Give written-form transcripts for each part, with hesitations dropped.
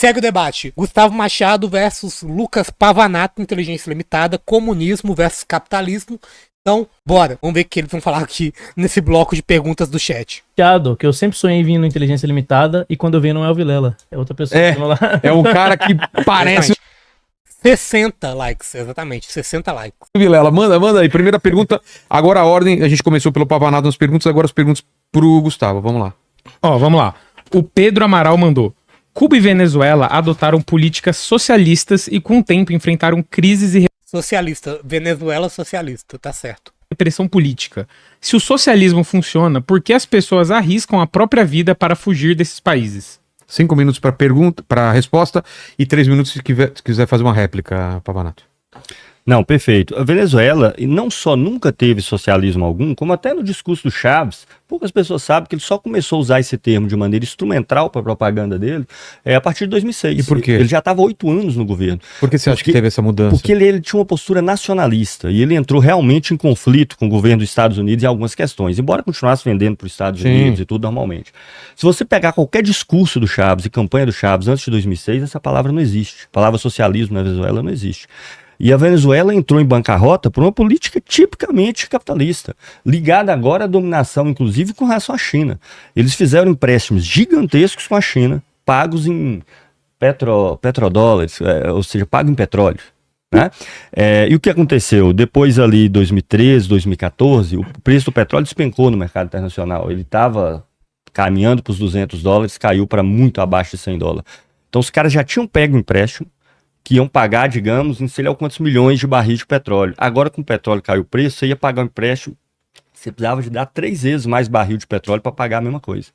Segue o debate. Gustavo Machado versus Lucas Pavanato, Inteligência Limitada, comunismo versus capitalismo. Então, bora. Vamos ver o que eles vão falar aqui nesse bloco de perguntas do chat. Piado, que eu sempre sonhei em vir no Inteligência Limitada e quando eu venho não é o Vilela, é outra pessoa. É um cara que parece... 60 likes, exatamente, 60 likes. Vilela, manda aí. Primeira pergunta, agora a ordem, a gente começou pelo Pavanato nas perguntas, agora as perguntas pro Gustavo, vamos lá. Ó, vamos lá. O Pedro Amaral mandou: Cuba e Venezuela adotaram políticas socialistas e com o tempo enfrentaram crises e Socialista, Venezuela socialista, tá certo. repressão política. Se o socialismo funciona, por que as pessoas arriscam a própria vida para fugir desses países? 5 minutos para pergunta, para resposta e 3 minutos se quiser fazer uma réplica, Pavanato. Não, perfeito. A Venezuela não só nunca teve socialismo algum, como até no discurso do Chaves, poucas pessoas sabem que ele só começou a usar esse termo de maneira instrumental para a propaganda dele a partir de 2006. E por quê? Ele já estava 8 anos no governo. Por que você acha que teve essa mudança? Porque ele tinha uma postura nacionalista e ele entrou realmente em conflito com o governo dos Estados Unidos em algumas questões, embora continuasse vendendo para os Estados Unidos e tudo normalmente. Se você pegar qualquer discurso do Chaves e campanha do Chaves antes de 2006, essa palavra não existe. A palavra socialismo na Venezuela não existe. E a Venezuela entrou em bancarrota por uma política tipicamente capitalista, ligada agora à dominação, inclusive com relação à China. Eles fizeram empréstimos gigantescos com a China, pagos em petrodólares, ou seja, pago em petróleo. Né? E o que aconteceu? Depois ali, 2013, 2014, o preço do petróleo despencou no mercado internacional. Ele estava caminhando para os $200, caiu para muito abaixo de $100. Então os caras já tinham pego o empréstimo, que iam pagar, digamos, não sei lá quantos milhões de barris de petróleo. Agora, com o petróleo caiu o preço, você ia pagar um empréstimo, você precisava de dar 3 vezes mais barril de petróleo para pagar a mesma coisa.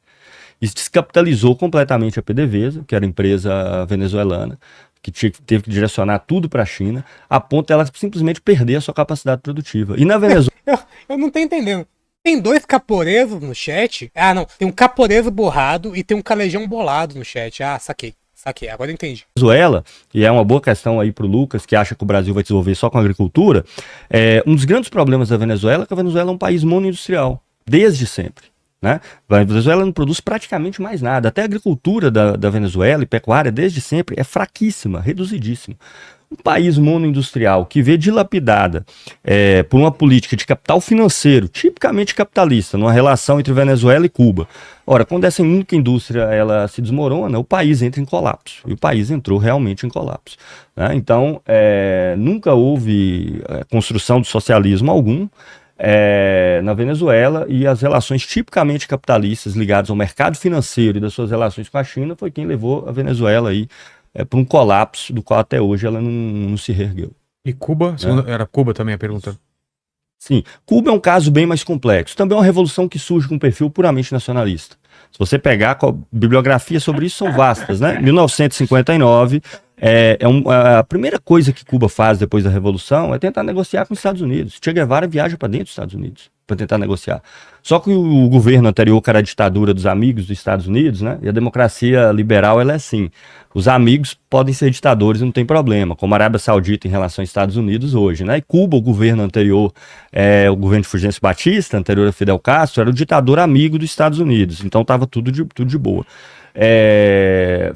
Isso descapitalizou completamente a PDVSA, que era a empresa venezuelana, que teve que direcionar tudo para a China, a ponto de ela simplesmente perder a sua capacidade produtiva. E na Venezuela... Eu não tô entendendo. Tem 2 caporezos no chat? Ah, não. Tem um caporezo borrado e tem um calejão bolado no chat. Ah, saquei. Saquei, agora eu entendi. Venezuela, e é uma boa questão aí pro Lucas, que acha que o Brasil vai desenvolver só com a agricultura, um dos grandes problemas da Venezuela é que a Venezuela é um país monoindustrial, desde sempre. Né? A Venezuela não produz praticamente mais nada, até a agricultura da Venezuela e pecuária, desde sempre, é fraquíssima, reduzidíssima. Um país monoindustrial que vê dilapidada por uma política de capital financeiro, tipicamente capitalista, numa relação entre Venezuela e Cuba. Ora, quando essa única indústria ela se desmorona, o país entra em colapso. E o país entrou realmente em colapso. Né? Então, nunca houve construção de socialismo algum na Venezuela, e as relações tipicamente capitalistas ligadas ao mercado financeiro e das suas relações com a China foi quem levou a Venezuela aí para um colapso do qual até hoje ela não se reergueu. E Cuba? Era Cuba também a pergunta. Sim, Cuba é um caso bem mais complexo. Também é uma revolução que surge com um perfil puramente nacionalista. Se você pegar a bibliografia sobre isso, são vastas, né? 1959, a primeira coisa que Cuba faz depois da Revolução é tentar negociar com os Estados Unidos. Che Guevara viaja para dentro dos Estados Unidos para tentar negociar. Só que o governo anterior, que era a ditadura dos amigos dos Estados Unidos, né? E a democracia liberal, ela é assim. Os amigos podem ser ditadores e não tem problema, como a Arábia Saudita em relação aos Estados Unidos hoje, né? E Cuba, o governo anterior, o governo de Fulgêncio Batista, anterior a Fidel Castro, era o ditador amigo dos Estados Unidos. Então estava tudo de boa.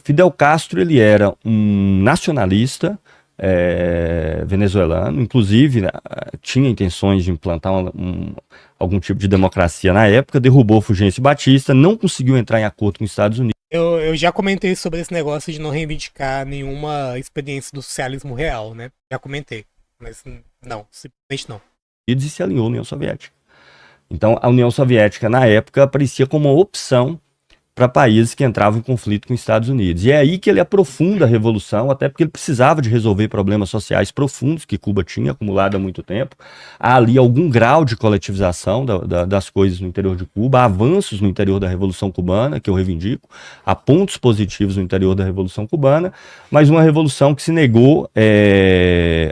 Fidel Castro, ele era um nacionalista venezuelano, inclusive tinha intenções de implantar algum tipo de democracia na época, derrubou Fulgêncio Batista, não conseguiu entrar em acordo com os Estados Unidos. Eu já comentei sobre esse negócio de não reivindicar nenhuma experiência do socialismo real, né? Já comentei, mas não, simplesmente não. E se alinhou à União Soviética. Então, a União Soviética, na época, aparecia como uma opção para países que entravam em conflito com os Estados Unidos. E é aí que ele aprofunda a revolução, até porque ele precisava de resolver problemas sociais profundos que Cuba tinha acumulado há muito tempo. Há ali algum grau de coletivização das coisas no interior de Cuba, há avanços no interior da Revolução Cubana, que eu reivindico, há pontos positivos no interior da Revolução Cubana, mas uma revolução que se negou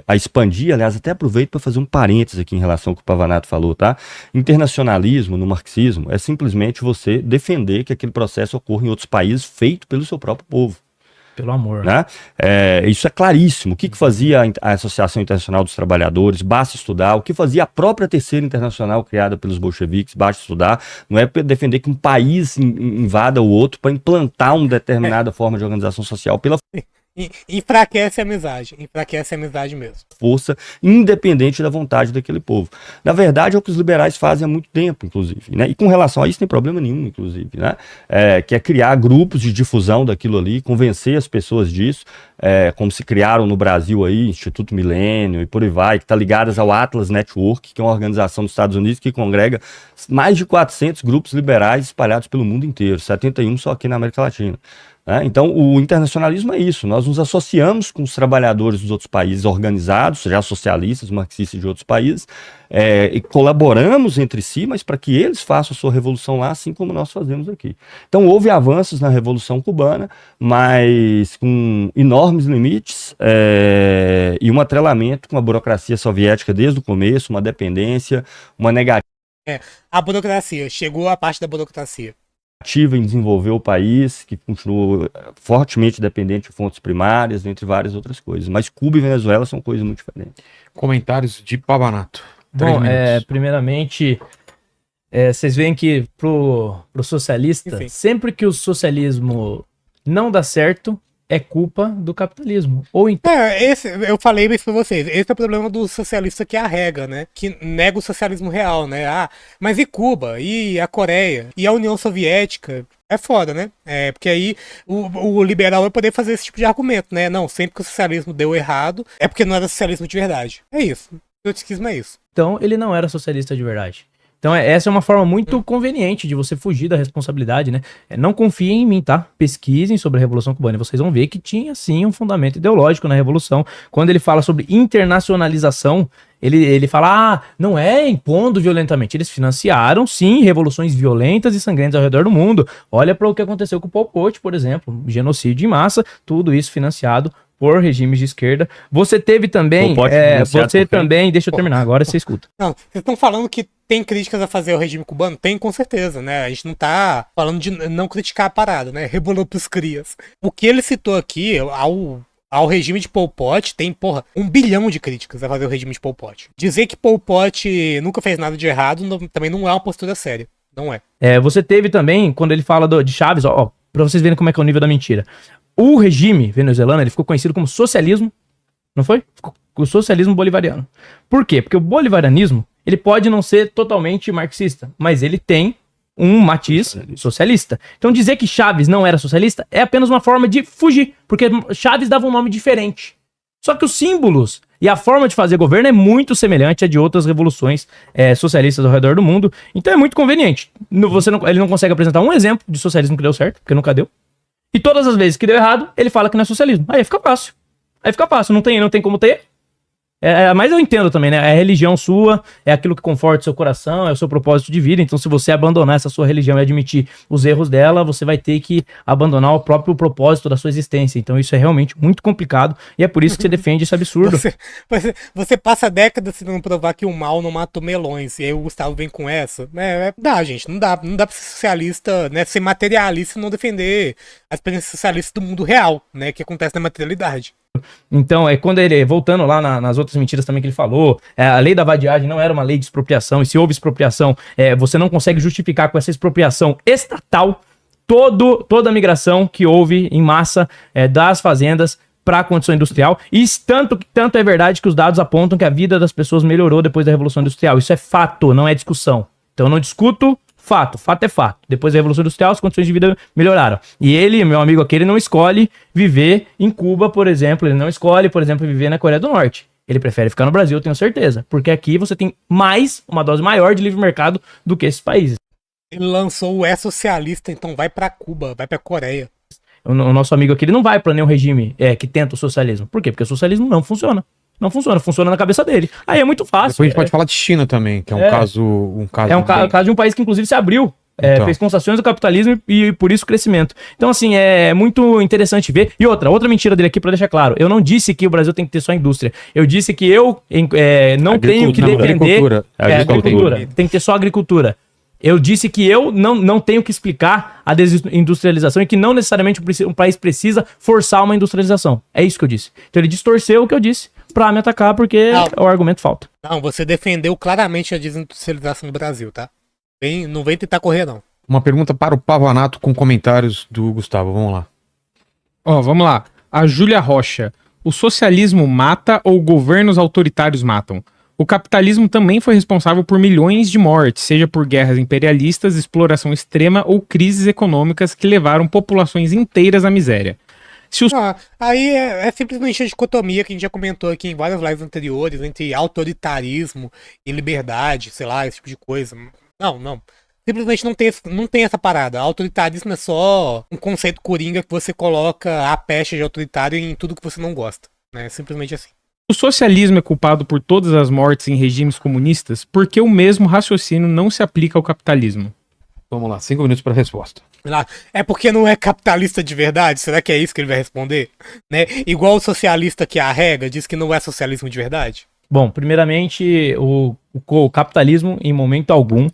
a expandir. Aliás, até aproveito para fazer um parênteses aqui em relação ao que o Pavanato falou, tá? Internacionalismo no marxismo é simplesmente você defender que aquele processo ocorra em outros países feito pelo seu próprio povo. Pelo amor. Né? Isso é claríssimo. O que fazia a Associação Internacional dos Trabalhadores? Basta estudar. O que fazia a própria Terceira Internacional, criada pelos bolcheviques? Basta estudar. Não é defender que um país invada o outro para implantar uma determinada forma de organização social pela Enfraquece a amizade mesmo. força, independente da vontade daquele povo. Na verdade, é o que os liberais fazem há muito tempo, inclusive, né? E com relação a isso, não tem problema nenhum, inclusive, né? Que é criar grupos de difusão daquilo ali, convencer as pessoas disso, como se criaram no Brasil aí, Instituto Milênio e por aí vai, que está ligadas ao Atlas Network, que é uma organização dos Estados Unidos que congrega mais de 400 grupos liberais espalhados pelo mundo inteiro, 71 só aqui na América Latina. Então, o internacionalismo é isso. Nós nos associamos com os trabalhadores dos outros países organizados, já socialistas, marxistas de outros países, e colaboramos entre si, mas para que eles façam a sua revolução lá, assim como nós fazemos aqui. Então, houve avanços na Revolução Cubana, mas com enormes limites e um atrelamento com a burocracia soviética desde o começo, uma dependência, uma negativa. A burocracia, chegou a parte da burocracia. Em desenvolver o país, que continua fortemente dependente de fontes primárias, entre várias outras coisas. Mas Cuba e Venezuela são coisas muito diferentes. Comentários de Pavanato. Bom, primeiramente, vocês veem que pro socialista, Enfim. sempre que o socialismo não dá certo, é culpa do capitalismo. Ou então, Eu falei isso pra vocês. Esse é o problema do socialista que arrega, né? Que nega o socialismo real, né? Mas e Cuba? E a Coreia? E a União Soviética? É foda, né? Porque aí o liberal vai poder fazer esse tipo de argumento, né? Não, sempre que o socialismo deu errado, é porque não era socialismo de verdade. É isso. O trotskismo é isso. então ele não era socialista de verdade. Então essa é uma forma muito conveniente de você fugir da responsabilidade, né? Não confiem em mim, tá? Pesquisem sobre a Revolução Cubana e vocês vão ver que tinha sim um fundamento ideológico na Revolução. Quando ele fala sobre internacionalização, ele fala, não é impondo violentamente. Eles financiaram, sim, revoluções violentas e sangrentas ao redor do mundo. Olha para o que aconteceu com o Pol Pot, por exemplo. Genocídio em massa, tudo isso financiado por regimes de esquerda. Você teve também... Deixa eu terminar, agora você escuta. Não, vocês estão falando que tem críticas a fazer ao regime cubano? Tem, com certeza, né? A gente não tá falando de não criticar a parada, né? Rebolou pros crias. O que ele citou aqui, ao regime de Pol Pot, tem, 1 bilhão de críticas a fazer ao regime de Pol Pot. Dizer que Pol Pot nunca fez nada de errado também não é uma postura séria. Não é. Você teve também, quando ele fala de Chávez, pra vocês verem como é que é o nível da mentira. O regime venezuelano, ele ficou conhecido como socialismo, não foi? Ficou o socialismo bolivariano. Por quê? Porque o bolivarianismo, ele pode não ser totalmente marxista, mas ele tem um matiz socialista. Então dizer que Chávez não era socialista é apenas uma forma de fugir, porque Chávez dava um nome diferente. Só que os símbolos e a forma de fazer governo é muito semelhante à de outras revoluções socialistas ao redor do mundo. Então é muito conveniente. Ele não consegue apresentar um exemplo de socialismo que deu certo, porque nunca deu. E todas as vezes que deu errado, ele fala que não é socialismo. Aí fica fácil. Não tem como ter. Mas eu entendo também, né? É a religião sua, é aquilo que conforta o seu coração, é o seu propósito de vida. Então, se você abandonar essa sua religião e admitir os erros dela, você vai ter que abandonar o próprio propósito da sua existência. Então, isso é realmente muito complicado e é por isso que você defende esse absurdo. Você passa décadas tentando provar que o mal não matou melões, e aí o Gustavo vem com essa. Gente, não dá pra ser socialista, né? Ser materialista e não defender a experiência socialista do mundo real, né? Que acontece na materialidade. Então, quando ele, voltando lá nas outras mentiras também que ele falou, a lei da vadiagem não era uma lei de expropriação, e se houve expropriação, você não consegue justificar com essa expropriação estatal toda a migração que houve em massa das fazendas para a condição industrial, e tanto é verdade que os dados apontam que a vida das pessoas melhorou depois da Revolução Industrial. Isso é fato, não é discussão. Então eu não discuto fato é fato. Depois da Revolução Industrial, as condições de vida melhoraram. E ele, meu amigo aqui, ele não escolhe viver em Cuba, por exemplo. Ele não escolhe, por exemplo, viver na Coreia do Norte. Ele prefere ficar no Brasil, eu tenho certeza. Porque aqui você tem uma dose maior de livre mercado do que esses países. Ele lançou o socialista, então vai pra Cuba, vai pra Coreia. O nosso amigo aqui, ele não vai pra nenhum regime que tenta o socialismo. Por quê? Porque o socialismo não funciona. Não funciona na cabeça dele. Aí é muito fácil. Depois a gente pode falar de China também, que é um caso... caso de um país que inclusive se abriu, fez concessões ao capitalismo e por isso crescimento. Então assim, é muito interessante ver. E outra mentira dele aqui pra deixar claro, eu não disse que o Brasil tem que ter só indústria. Eu disse que eu não tenho que defender... Agricultura. Tem que ter só agricultura. Eu disse que eu não tenho que explicar a desindustrialização e que não necessariamente um país precisa forçar uma industrialização. É isso que eu disse. Então ele distorceu o que eu disse pra me atacar porque o argumento falta. Não, você defendeu claramente a desindustrialização do Brasil, tá? Não vem tentar correr, não. Uma pergunta para o Pavanato com comentários do Gustavo. Vamos lá. Ó, vamos lá. A Júlia Rocha. O socialismo mata ou governos autoritários matam? O capitalismo também foi responsável por milhões de mortes, seja por guerras imperialistas, exploração extrema ou crises econômicas que levaram populações inteiras à miséria. Aí é simplesmente a dicotomia que a gente já comentou aqui em várias lives anteriores entre autoritarismo e liberdade, sei lá, esse tipo de coisa. Não. Simplesmente não tem essa parada. Autoritarismo é só um conceito coringa que você coloca a pecha de autoritário em tudo que você não gosta. É simplesmente assim. O socialismo é culpado por todas as mortes em regimes comunistas porque o mesmo raciocínio não se aplica ao capitalismo. Vamos lá, 5 minutos para a resposta. É porque não é capitalista de verdade? Será que é isso que ele vai responder? Né? Igual o socialista que arrega, diz que não é socialismo de verdade? Bom, primeiramente, o capitalismo, em momento algum,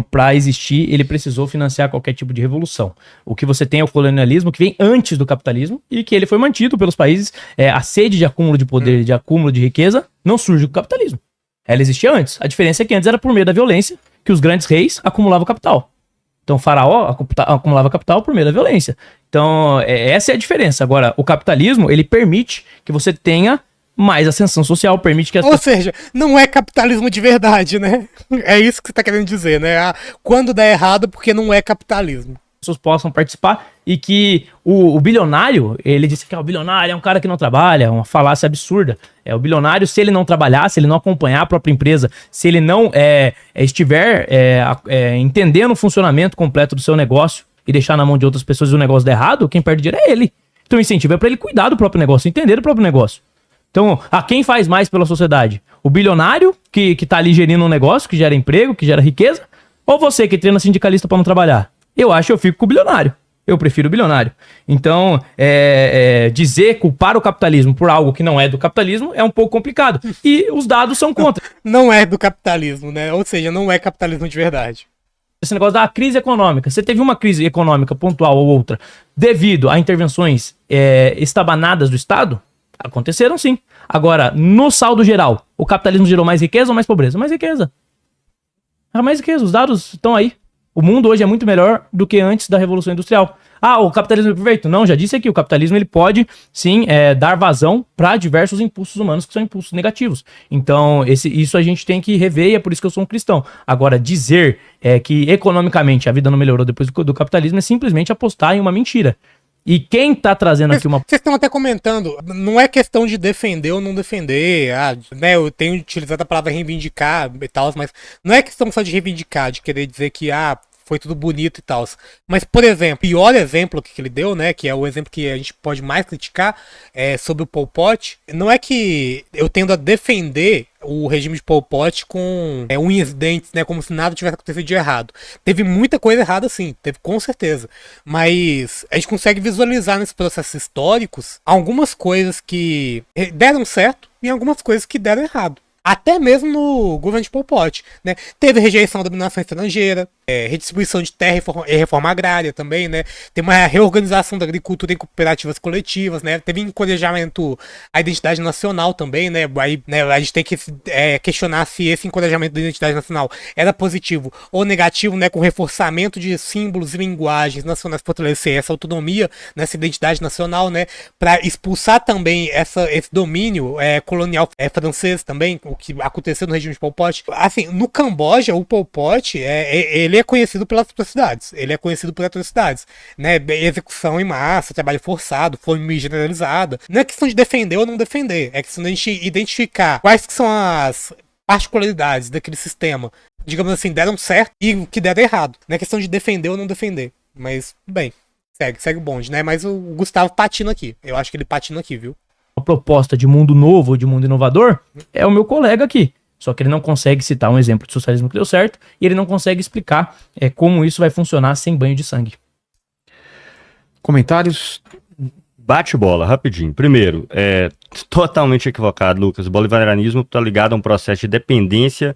para existir, ele precisou financiar qualquer tipo de revolução. O que você tem é o colonialismo, que vem antes do capitalismo, e que ele foi mantido pelos países. A sede de acúmulo de poder, de acúmulo de riqueza, não surge com o capitalismo. Ela existia antes. A diferença é que antes era por meio da violência, que os grandes reis acumulavam capital. Então, o faraó acumulava capital por meio da violência. Então, essa é a diferença. Agora, o capitalismo, ele permite que você tenha mais ascensão social, permite que... Ou seja, não é capitalismo de verdade, né? É isso que você tá querendo dizer, né? Quando dá errado, porque não é capitalismo. Pessoas possam participar e que o bilionário, ele disse que o bilionário é um cara que não trabalha, uma falácia absurda. O bilionário, se ele não trabalhar, se ele não acompanhar a própria empresa, se ele não estiver entendendo o funcionamento completo do seu negócio e deixar na mão de outras pessoas e o negócio der errado, quem perde dinheiro é ele. Então o incentivo é para ele cuidar do próprio negócio, entender o próprio negócio. Então, quem faz mais pela sociedade? O bilionário, que tá ali gerindo um negócio, que gera emprego, que gera riqueza? Ou você que treina sindicalista para não trabalhar? Eu acho que eu fico com o bilionário. Eu prefiro o bilionário. Então, culpar o capitalismo por algo que não é do capitalismo é um pouco complicado. E os dados são contra. Não é do capitalismo, né? Ou seja, não é capitalismo de verdade. Esse negócio da crise econômica. Você teve uma crise econômica pontual ou outra devido a intervenções estabanadas do Estado? Aconteceram sim. Agora, no saldo geral, o capitalismo gerou mais riqueza ou mais pobreza? Mais riqueza. Mais riqueza. Os dados estão aí. O mundo hoje é muito melhor do que antes da Revolução Industrial. O capitalismo é perfeito? Não, já disse aqui, o capitalismo ele pode, sim, dar vazão para diversos impulsos humanos que são impulsos negativos. Então, isso a gente tem que rever e é por isso que eu sou um cristão. Agora, dizer que economicamente a vida não melhorou depois do capitalismo é simplesmente apostar em uma mentira. E quem tá trazendo aqui uma... Vocês estão até comentando, não é questão de defender ou não defender, né, eu tenho utilizado a palavra reivindicar e tal, mas não é questão só de reivindicar, de querer dizer que, foi tudo bonito e tal. Mas, por exemplo, o pior exemplo que ele deu, né, que é o exemplo que a gente pode mais criticar, sobre o Pol Pot, não é que eu tendo a defender o regime de Pol Pot com unhas e dentes, né, como se nada tivesse acontecido de errado. Teve muita coisa errada, sim, teve com certeza. Mas a gente consegue visualizar nesses processos históricos algumas coisas que deram certo e algumas coisas que deram errado. Até mesmo no governo de Pol Pot, né? Teve rejeição da dominação estrangeira, redistribuição de terra e reforma agrária também, né? Tem uma reorganização da agricultura em cooperativas coletivas, né? Teve encorajamento à identidade nacional também, né? Aí, né, a gente tem que questionar se esse encorajamento da identidade nacional era positivo ou negativo, né? Com reforçamento de símbolos e linguagens nacionais para fortalecer essa autonomia, nessa identidade nacional, né? Para expulsar também esse domínio colonial francês também, o que aconteceu no regime de Pol Pot. Assim, no Camboja, o Pol Pot, ele é conhecido pelas atrocidades. Ele é conhecido por atrocidades, né? Execução em massa, trabalho forçado, fome generalizada. Não é questão de defender ou não defender. É questão de a gente identificar quais que são as particularidades daquele sistema. Digamos assim, deram certo e o que deram errado. Não é questão de defender ou não defender. Mas, bem, segue o bonde, né? Mas o Gustavo patina aqui. Eu acho que ele patina aqui, viu? A proposta de mundo novo, de mundo inovador, é o meu colega aqui. Só que ele não consegue citar um exemplo de socialismo que deu certo e ele não consegue explicar como isso vai funcionar sem banho de sangue. Comentários? Bate bola, rapidinho. Primeiro, totalmente equivocado, Lucas. O bolivarianismo está ligado a um processo de dependência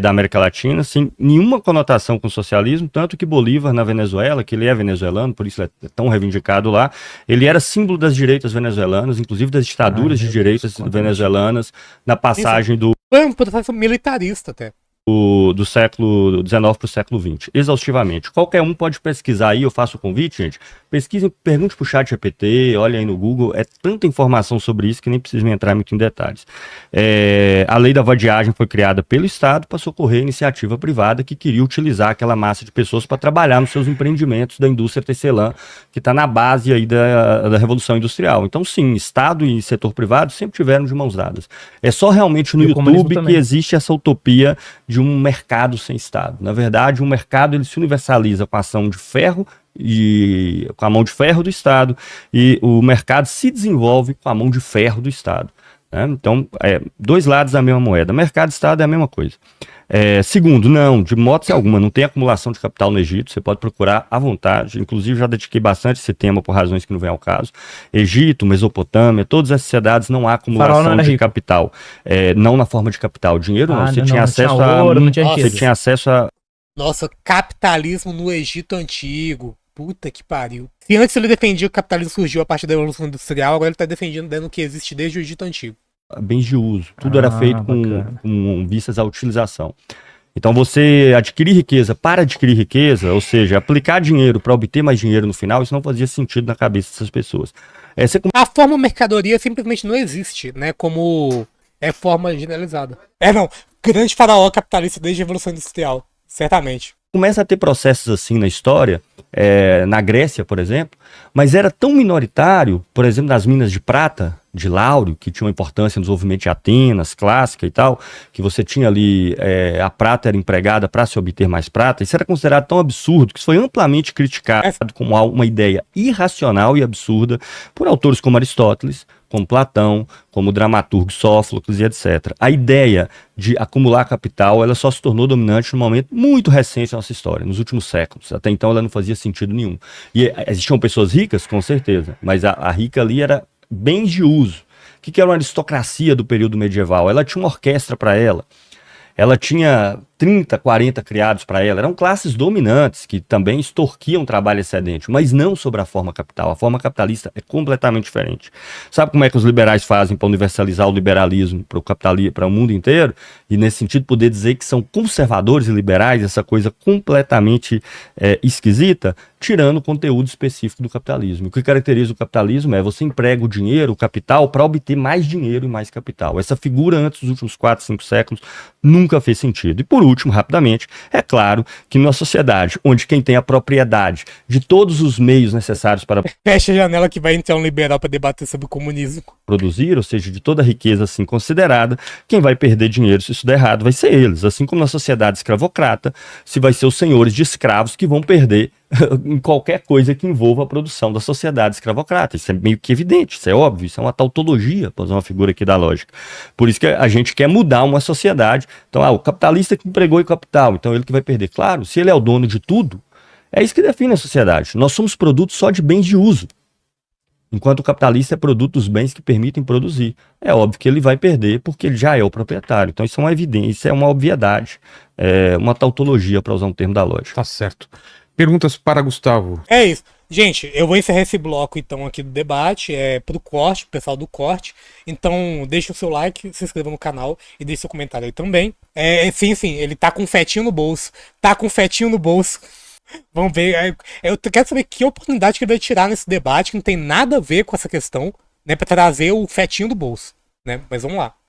da América Latina, sem nenhuma conotação com o socialismo, tanto que Bolívar, na Venezuela, que ele é venezuelano, por isso ele é tão reivindicado lá, ele era símbolo das direitas venezuelanas, inclusive das ditaduras de direitas venezuelanas, na passagem do Foi um processo militarista até. do século XIX para o século XX, exaustivamente. Qualquer um pode pesquisar aí, eu faço o convite, gente. Pesquisem, pergunte pro chat GPT, olha aí no Google, é tanta informação sobre isso que nem preciso entrar muito em detalhes. A lei da vadiagem foi criada pelo Estado para socorrer a iniciativa privada que queria utilizar aquela massa de pessoas para trabalhar nos seus empreendimentos da indústria tecelã, que está na base aí da Revolução Industrial. Então, sim, Estado e setor privado sempre tiveram de mãos dadas. É só realmente no E o comunismo YouTube que também. existe essa utopia de um mercado sem Estado. Na verdade, o mercado ele se universaliza com a ação de ferro e com a mão de ferro do Estado, e o mercado se desenvolve com a mão de ferro do Estado, né? Então, dois lados da mesma moeda. Mercado e Estado é a mesma coisa. Segundo, não, de modo alguma, não tem acumulação de capital no Egito, você pode procurar à vontade, inclusive já dediquei bastante esse tema por razões que não vem ao caso. Egito, Mesopotâmia, todas as sociedades não há acumulação de capital, não na forma de capital, dinheiro não, você tinha acesso a ouro, não tinha Nossa, riqueza. você tinha acesso a Nossa, capitalismo no Egito Antigo. Puta que pariu. Se antes ele defendia que o capitalismo surgiu a partir da Revolução Industrial, agora ele tá defendendo dando que existe desde o Egito Antigo. bens de uso, tudo era feito bacana. com vistas à utilização. Então você adquirir riqueza para adquirir riqueza, ou seja, aplicar dinheiro para obter mais dinheiro no final, isso não fazia sentido na cabeça dessas pessoas. Você A forma mercadoria simplesmente não existe, né? Como forma generalizada. Não. Grande faraó capitalista desde a Revolução Industrial. Certamente. começa a ter processos assim na história, na Grécia, por exemplo, mas era tão minoritário, por exemplo, nas minas de prata, de Láurio, que tinha uma importância no desenvolvimento de Atenas, clássica e tal, que você tinha ali, a prata era empregada para se obter mais prata, isso era considerado tão absurdo que isso foi amplamente criticado como uma ideia irracional e absurda por autores como Aristóteles, como Platão, como o dramaturgo Sófocles e etc. A ideia de acumular capital, ela só se tornou dominante num momento muito recente da nossa história, nos últimos séculos. Até então ela não fazia sentido nenhum. E existiam pessoas ricas, com certeza, mas a rica ali era bens de uso. O que era uma aristocracia do período medieval? Ela tinha uma orquestra para ela tinha 30, 40 criados para ela, eram classes dominantes que também extorquiam trabalho excedente, mas não sobre a forma capital. A forma capitalista é completamente diferente. Sabe como é que os liberais fazem para universalizar o liberalismo para o mundo inteiro? E nesse sentido poder dizer que são conservadores e liberais, essa coisa completamente esquisita, tirando o conteúdo específico do capitalismo. O que caracteriza o capitalismo é você emprega o dinheiro, o capital, para obter mais dinheiro e mais capital. Essa figura antes dos últimos 4, 5 séculos nunca fez sentido. E por último, rapidamente, é claro que numa sociedade onde quem tem a propriedade de todos os meios necessários para Fecha a janela que vai entrar um liberal para debater sobre o comunismo. produzir, ou seja, de toda a riqueza assim considerada, quem vai perder dinheiro se isso der errado vai ser eles. Assim como na sociedade escravocrata, se vai ser os senhores de escravos que vão perder em qualquer coisa que envolva a produção da sociedade escravocrata. Isso é meio que evidente, isso é óbvio, isso é uma tautologia, para usar uma figura aqui da lógica. Por isso que a gente quer mudar uma sociedade. Então, o capitalista que empregou o capital, então ele que vai perder. Claro, se ele é o dono de tudo, é isso que define a sociedade. Nós somos produtos só de bens de uso, enquanto o capitalista é produto dos bens que permitem produzir. É óbvio que ele vai perder porque ele já é o proprietário. Então isso é uma evidência, é uma obviedade, é uma tautologia, para usar um termo da lógica. Tá certo. Perguntas para Gustavo. É isso. Gente, eu vou encerrar esse bloco então aqui do debate, pro corte, pro pessoal do corte. Então deixa o seu like, se inscreva no canal e deixe seu comentário aí também. Sim, ele tá com um fetinho no bolso. Vamos ver. Eu quero saber que oportunidade que ele vai tirar nesse debate, que não tem nada a ver com essa questão, né? Pra trazer o fetinho do bolso, né? Mas vamos lá.